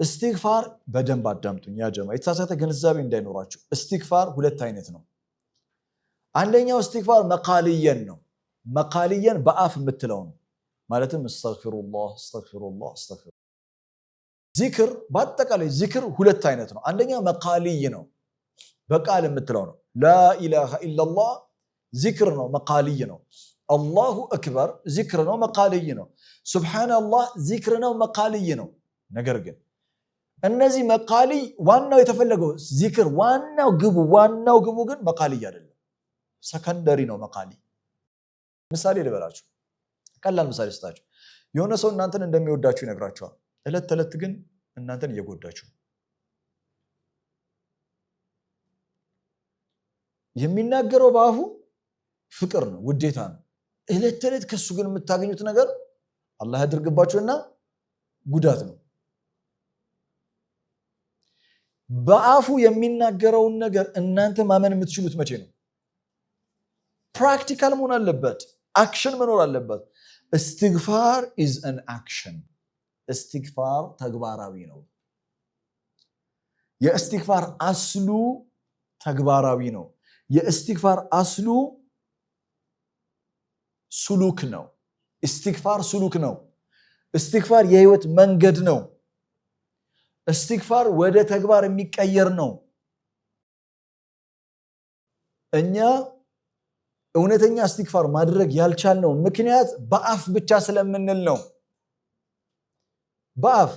እስትግፋር በደንብ አዳምጡኝ ያ ጀማ፣ የተሳሳተ ግንዛቤ እንዳይኖራችሁ። እስትግፋር ሁለት አይነት ነው። አንደኛው እስትግፋር መቃልየን ነው። መቃልየን በአፍ የምትለው ነው። ማለትም እስተግፊሩላህ እስተግፊሩላህ እስተግፊሩላህ። ዚክር በአጠቃላይ ዚክር ሁለት አይነት ነው። አንደኛው መቃልይ ነው፣ በቃል የምትለው ነው። ላኢላሃ ኢላላህ ዚክር ነው፣ መቃልይ ነው። አላሁ አክበር ዚክር ነው፣ መቃልይ ነው። ሱብሃነላህ ዚክር ነው፣ መቃልይ ነው። ነገር ግን እነዚህ መቃልይ ዋናው የተፈለገው ዚክር ዋናው ግቡ ግን መቃልይ አይደለም፣ ሰከንደሪ ነው መቃልይ። ምሳሌ ልበላችሁ፣ ቀላል ምሳሌ ስጣችሁ። የሆነ ሰው እናንተን እንደሚወዳችሁ ይነግራችኋል። እለት ተዕለት ግን እናንተን እየጎዳችሁ የሚናገረው በአፉ ፍቅር ነው፣ ውዴታ ነው። እለት ተዕለት ከሱ ግን የምታገኙት ነገር አላህ ያድርግባችሁና ጉዳት ነው። በአፉ የሚናገረውን ነገር እናንተ ማመን የምትችሉት መቼ ነው? ፕራክቲካል መሆን አለበት፣ አክሽን መኖር አለበት። እስትግፋር ኢዝ አን አክሽን። እስትግፋር ተግባራዊ ነው። የእስትግፋር አስሉ ተግባራዊ ነው። የእስትግፋር አስሉ ሱሉክ ነው። እስትግፋር ሱሉክ ነው። እስትግፋር የህይወት መንገድ ነው። እስትግፋር ወደ ተግባር የሚቀየር ነው። እኛ እውነተኛ እስትግፋር ማድረግ ያልቻልነው ምክንያት በአፍ ብቻ ስለምንል ነው። በአፍ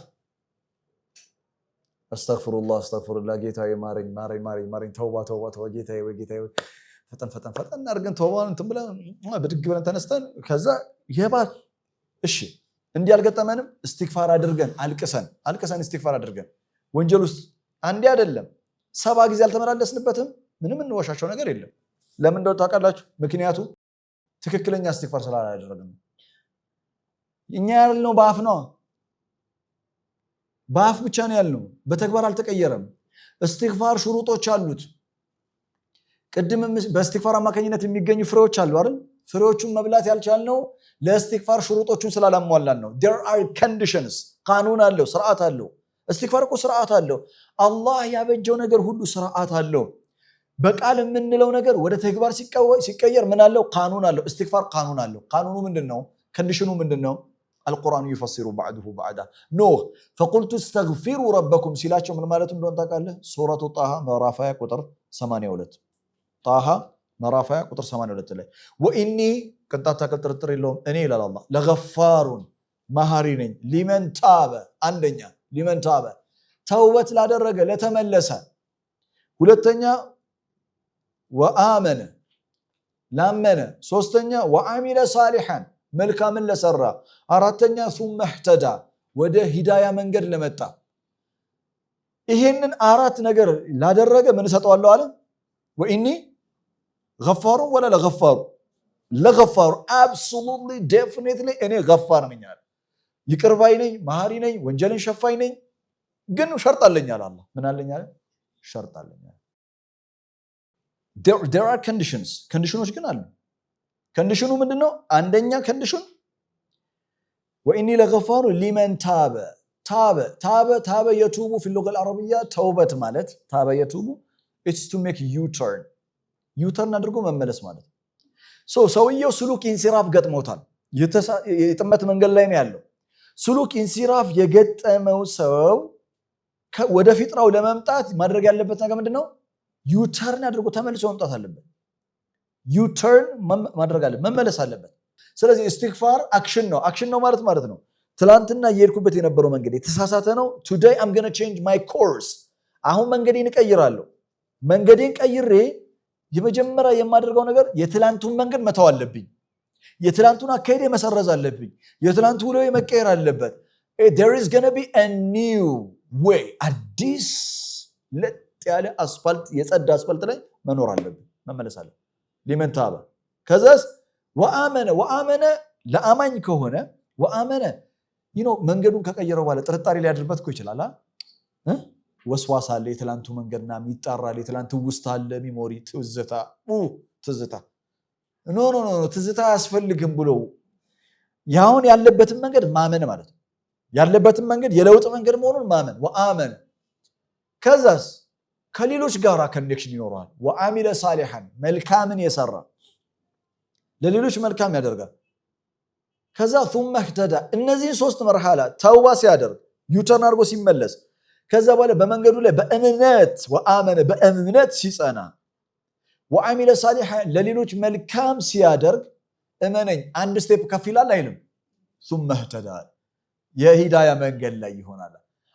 አስተግፍሩላህ አስተግፍሩላህ፣ ጌታዬ ማረኝ ማረኝ ማረኝ ማረኝ፣ ተውባ ተውባ ተውባ፣ ጌታዬ ወይ ጌታዬ ወይ፣ ፈጠን ፈጠን ፈጠን አድርገን ተውባን እንትን ብለን ብድግ ብለን ተነስተን ከዛ የባል እሺ እንዲህ አልገጠመንም፣ እስትግፋር አድርገን አልቅሰን እስትግፋር አድርገን ወንጀል ውስጥ አንዴ አይደለም 70 ጊዜ አልተመላለስንበትም። ምንም እንወሻቸው ነገር የለም። ለምን እንደው ታውቃላችሁ? ምክንያቱም ትክክለኛ እስትግፋር ስላላደረግን። እኛ ያልነው በአፍ ነው፣ በአፍ ብቻ ነው ያልነው፣ በተግባር አልተቀየረም። እስትግፋር ሽሩጦች አሉት። ቅድም በእስትግፋር አማካኝነት የሚገኙ ፍሬዎች አሉ አይደል? ፍሬዎቹን መብላት ያልቻልነው ለእስትግፋር ሽሩጦቹን ስላላሟላን ነው። there are conditions፣ ቃኑን አለው፣ ስርዓት አለው። እስትግፋር እኮ ስርዓት አለው። አላህ ያበጀው ነገር ሁሉ ስርዓት አለው። በቃል የምንለው ነገር ወደ ተግባር ሲቀየር ምን አለው? ቃኑን አለው። እስትግፋር ቃኑን አለው። ቃኑኑ ምንድነው? ኮንዲሽኑ ምንድነው? القرآن يفسر بعده بعدا نوح فقلت استغفروا ربكم ሲላቸው ምን ማለት እንደሆነ ታውቃለህ? ሱረቱ ጣሃ ምዕራፍ 20 ቁጥር 82 ጣሃ ምዕራፍ 20 ቁጥር 82 ላይ ወኢኒ ቅንጣት ታክል ጥርጥር የለውም እኔ ይላል አላህ ለገፋሩን መሐሪ ነኝ ሊመን ታበ አንደኛ ሊመን ታበ ተውበት ላደረገ ለተመለሰ፣ ሁለተኛ ወአመነ ላመነ፣ ሶስተኛ ወአሚለ ሳሊሐን መልካምን ለሰራ፣ አራተኛ ثم اهتدى ወደ ሂዳያ መንገድ ለመጣ። ይሄንን አራት ነገር ላደረገ ምን ሰጠዋለሁ አለ? ወኢኒ ገፋሩ ወላ ለገፋሩ ለገፋሩ absolutely definitely እኔ ገፋር ነኝ አለ። ይቅር ባይ ነኝ፣ መሐሪ ነኝ፣ ወንጀልን ሸፋኝ ነኝ። ግን ሸርጥ አለኝ አለ አላህ። ምን አለኝ አለ? ሸርጥ አለኝ አለ። there are conditions ግን አሉ። ኮንዲሽኑ ምንድነው? አንደኛ ኮንዲሽን ወኢኒ ለገፋሩ ሊመን ታበ ታበ የቱቡ في اللغة العربية ተውበት ማለት ታበ የቱቡ it's to make u-turn አድርጎ መመለስ ማለት ሰውየው ስሉክ ኢንሲራፍ ገጥሞታል። የጥመት መንገድ ላይ ነው ያለው። ስሉክ ኢንሲራፍ የገጠመው ሰው ወደ ፊጥራው ለመምጣት ማድረግ ያለበት ነገር ምንድነው? u-turn አድርጎ ተመልሶ መምጣት አለበት። u-turn ማድረግ አለ፣ መመለስ አለበት። ስለዚህ እስትግፋር አክሽን ነው ማለት ነው። ትላንትና እየሄድኩበት የነበረው መንገድ የተሳሳተ ነው። today I'm going to change my course። አሁን መንገዴን እቀይራለሁ። መንገዴን ቀይሬ የመጀመሪያ የማደርገው ነገር የትላንቱን መንገድ መተው አለብኝ። የትላንቱን አካሄድ መሰረዝ አለብኝ። የትላንቱ ውሎ መቀየር አለበት። there is going to be a new way፣ አዲስ ለጥ ያለ አስፋልት፣ የጸዳ አስፋልት ላይ መኖር አለብኝ፣ መመለስ አለብኝ። ሊመን ታበ ከዛስ ወአመነ ለአማኝ ከሆነ ወአመነ መንገዱን ከቀየረው በኋላ ጥርጣሬ ሊያድርበት እኮ ይችላል። ወስዋስ አለ፣ የትላንቱ መንገድና ይጣራል፣ የትላንቱ ውስጥ አለ፣ ሚሞሪ ትዝታ ኖ ትዝታ አያስፈልግም ብሎ ያውን ያለበትን መንገድ ማመን ማለት ነው። ያለበትን መንገድ የለውጥ መንገድ መሆኑን ማመን ወአመነ። ከዛስ ከሌሎች ጋር ኮኔክሽን ይኖራል። ወአሚለ ሳሊሐን መልካምን የሰራ ለሌሎች መልካም ያደርጋል። ከዛ ثم اهتدى እነዚህን ሶስት መርሐላ ተውባ ሲያደርግ ዩተርን አድርጎ ሲመለስ፣ ከዛ በኋላ በመንገዱ ላይ በእምነት ወአመነ በእምነት ሲጸና፣ ወአሚለ ሳሊሐን ለሌሎች መልካም ሲያደርግ፣ እመነኝ አንድ ስቴፕ ከፍ ይላል አይልም። ثم اهتدى የሂዳያ መንገድ ላይ ይሆናል።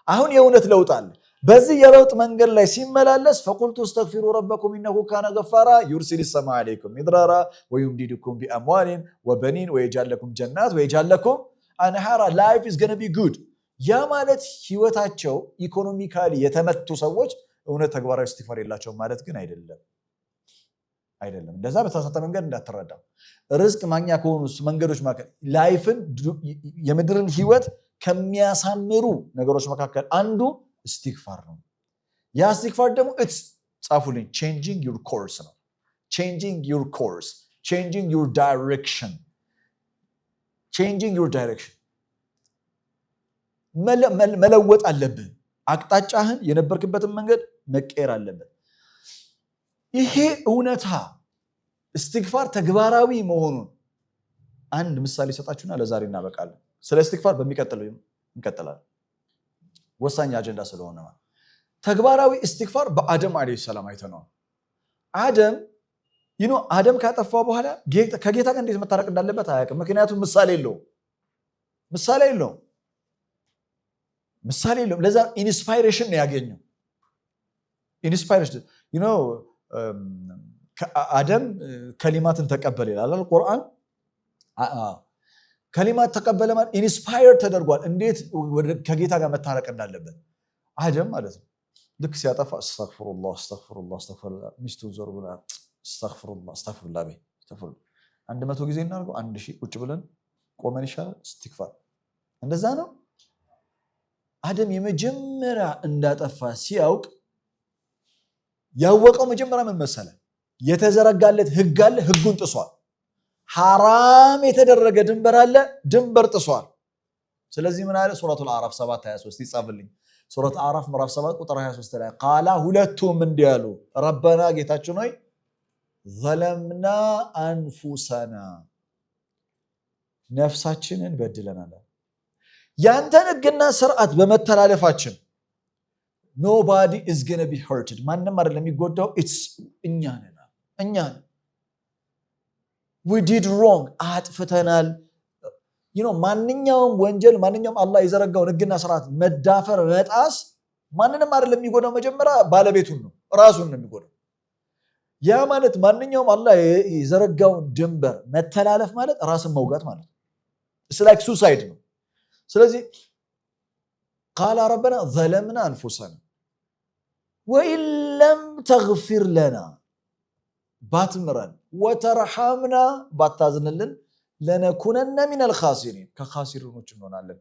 አሁን የእውነት ለውጥ አለ። በዚህ የለውጥ መንገድ ላይ ሲመላለስ فقلت استغفروا ربكم انه كان غفارا يرسل السماء عليكم مدرارا ويمددكم باموال وبنين ويجعل لكم جنات ويجعل لكم انهارا. life is going to be good። ያ ማለት ህይወታቸው ኢኮኖሚካሊ የተመቱ ሰዎች እውነት ተግባራዊ እስትግፋር የላቸውም ማለት ግን አይደለም። አይደለም። እንደዛ በተሳሳተ መንገድ እንዳትረዳው። ርዝቅ ማግኛ ከሆኑ መንገዶች መካከል ላይፍን የምድርን ህይወት ከሚያሳምሩ ነገሮች መካከል አንዱ ኢስቲግፋር ነው። ያ ኢስቲግፋር ደግሞ ጻፉልኝ changing your course ነው። changing your course, changing your direction, changing your direction መለወጥ አለብህ። አቅጣጫህን የነበርክበትን መንገድ መቀየር አለበት። ይሄ እውነታ ኢስቲግፋር ተግባራዊ መሆኑን አንድ ምሳሌ ሰጣችሁና ለዛሬ እናበቃለን። ስለ ኢስቲግፋር በሚቀጥለው እንቀጥላለን። ወሳኝ አጀንዳ ስለሆነ ተግባራዊ ኢስቲግፋር በአደም አለይሂ ሰላም አይተነዋል። አደም ካጠፋ በኋላ ከጌታ ጋር እንዴት መታረቅ እንዳለበት አያውቅም። ምክንያቱም ምሳሌ የለውም። ለዛ ኢንስፓይሬሽን ነው ያገኘው። ኢንስፓይሬሽን አደም ከሊማትን ተቀበለ ይላል ቁርአን። ከሊማት ተቀበለ ማለት ኢንስፓየር ተደርጓል፣ እንዴት ከጌታ ጋር መታረቅ እንዳለበት አደም ማለት ነው። ልክ ሲያጠፋ አስተግፍሩላህ ሚስቱን ዞር ብላ አስተግፍሩላህ 100 ጊዜ እናድርገው 1000 ቁጭ ብለን ቆመን ይሻላል። ኢስቲግፋር እንደዛ ነው። አደም የመጀመሪያ እንዳጠፋ ሲያውቅ ያወቀው መጀመሪያ ምን መሰለ? የተዘረጋለት ህግ አለ፣ ህጉን ጥሷል። ሐራም የተደረገ ድንበር አለ፣ ድንበር ጥሷል። ስለዚህ ምን አለ? ሱረቱል አዕራፍ 7:23 ይጻፍልኝ። ሱረቱል አዕራፍ ምዕራፍ 7 ቁጥር 23 ላይ ቃላ ሁለቱም እንዲህ አሉ፣ ረበና ጌታችን ሆይ ዘለምና አንፉሰና ነፍሳችንን በድለናል። ያንተን ህግና ስርዓት በመተላለፋችን ኖባዲ ኢዝ ጎና ቢ ሀርትድ ማንም አይደለም የሚጎዳው። እኛ ነን። we did wrong አጥፍተናል። ማንኛውም ወንጀል ማንኛውም አላህ የዘረጋውን ህግና ስርዓት መዳፈር መጣስ ማንንም አይደለም የሚጎዳው፣ መጀመሪያ ባለቤቱን ነው፣ ራሱን ነው የሚጎዳው። ያ ማለት ማንኛውም አላህ የዘረጋውን ድንበር መተላለፍ ማለት ራስን መውጋት ማለት it's like suicide ነው። ስለዚህ ቃል ረበና ዘለምና አንፉሰና ወኢን ለም ተግፊር ለና ባትምረን ወተርሐምና ባታዝንልን ለነኩነነ ሚነል ኻሲሪን ከኻሲሪኖች እንሆናለን።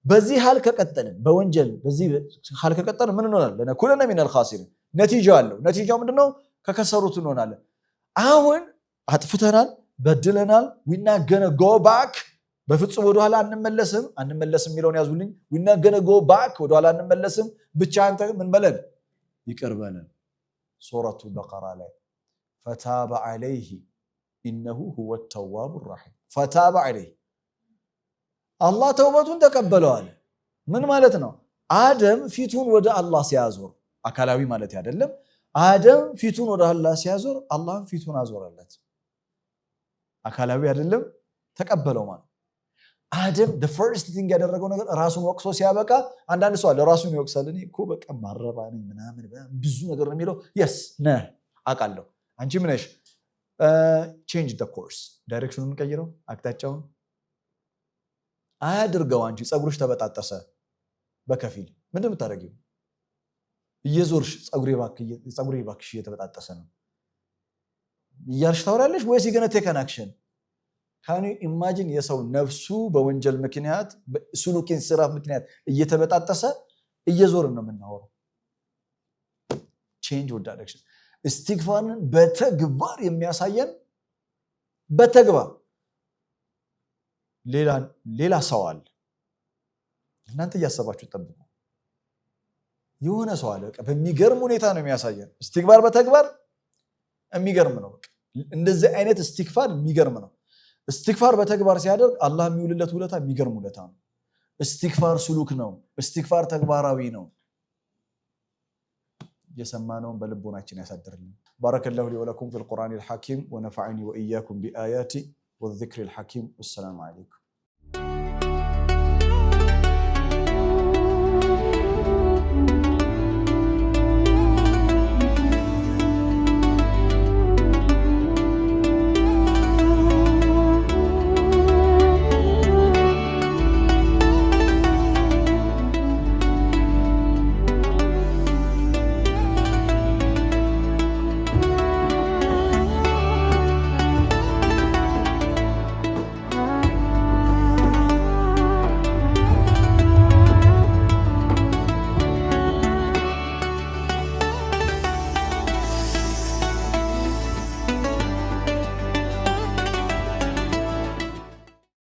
በዚህ ሐል ከቀጠልን በወንጀል በዚህ ሐል ከቀጠልን ምን እንሆናለን? ለነኩነነ ሚነል ኻሲሪን ነቲጃው አለው። ነቲጃው ምንድነው? ከከሰሩት እንሆናለን። አሁን አጥፍተናል፣ በድለናል። we not gonna go back በፍጹም ወደ ኋላ አንመለስም የሚለውን ያዙልኝ። we not gonna go back ወደ ኋላ አንመለስም። ብቻ አንተ ምን በለን? ይቅር በለን። ሱረቱ በቀራ ላይ ፈታበ ዐለይሂ ኢነሁ ሁወ ተዋቡ ረሒም። ፈታበ ዐለይሂ አላህ ተውበቱን ተቀበለው አለ። ምን ማለት ነው? አደም ፊቱን ወደ አላህ ሲያዞር፣ አካላዊ ማለት አይደለም። አደም ፊቱን ወደ አላህ ሲያዞር አላህም ፊቱን አዞረለት። አካላዊ አይደለም፣ ተቀበለው ማለት አደም the first thing ያደረገው ነገር ራሱን ወቅሶ ሲያበቃ፣ አንዳንድ ሰው አለ ራሱን ይወቅሳል። እኔ እኮ በቃ ማረባ ነኝ ምናምን ብዙ ነገር ነው የሚለው። yes ነህ አውቃለሁ። አንቺ ምን ነሽ? change the course ዳይሬክሽኑን ቀይረው፣ አቅጣጫውን አያድርገው። አንቺ ፀጉርሽ ተበጣጠሰ በከፊል ምንድን ነው የምታደርጊው? እየዞርሽ ፀጉሬ እባክሽ እየተበጣጠሰ ነው እያልሽ ታወራለሽ ወይስ you're gonna take an action? ካን ዩ ኢማጂን የሰው ነፍሱ በወንጀል ምክንያት በሱሉኪን ስራ ምክንያት እየተበጣጠሰ እየዞርን ነው የምናወራው። change your direction ኢስቲግፋርን በተግባር የሚያሳየን በተግባር ሌላ ሰው አለ። እናንተ እያሰባችሁ ጠብቁ። የሆነ ሰው አለ በሚገርም ሁኔታ ነው የሚያሳየን። ኢስቲግፋር በተግባር የሚገርም ነው። እንደዚህ አይነት ኢስቲግፋር የሚገርም ነው። ኢስቲግፋር በተግባር ሲያደርግ አላህ የሚውልለት ውለታ የሚገርም ውለታ ነው። ኢስቲግፋር ሱሉክ ነው። ኢስቲግፋር ተግባራዊ ነው። የሰማነውን በልቦናችን ያሳድርልን። ባረከላሁ ሊ ወለኩም ፊል ቁርአኒል ሐኪም ወነፈዐኒ ወኢያኩም ቢአያቲ ወዚክሪል ሐኪም። ወሰላሙ ዐለይኩም